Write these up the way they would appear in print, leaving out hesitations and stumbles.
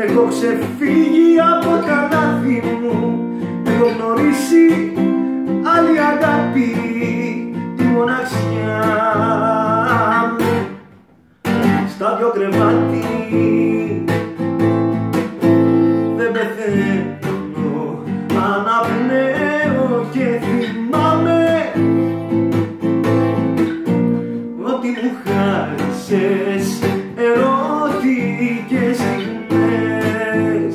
έχω ξεφύγει από τα λάθη μου, έχω γνωρίσει άλλη αγάπη, τη μοναξιά μου. Στα δυο κρεβάτι δεν πεθαίνω, αναπνέω και θυμάμαι ότι μου χάρισες ερωτικές στιγμές.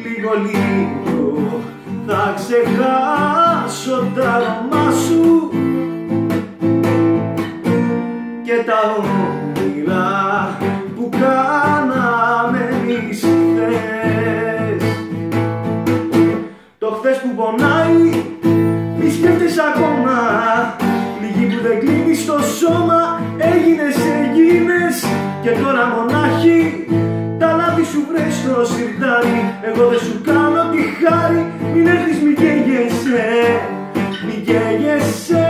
Λίγο λίγο θα ξεχάσω τα αρώμα σου και τα όνειρα που κάναμε εμείς χθες. Το χθες που πονάει μη σκέφτεσαι ακόμα, πληγή που δεν κλείνει στο σώμα, έγινες και τώρα μονάχη τα λάθη σου βρες στο σιρτάρι. Εγώ δεν σου κάνω τη χάρη, μην έρθεις μη καίγεσαι, μη καίγεσαι.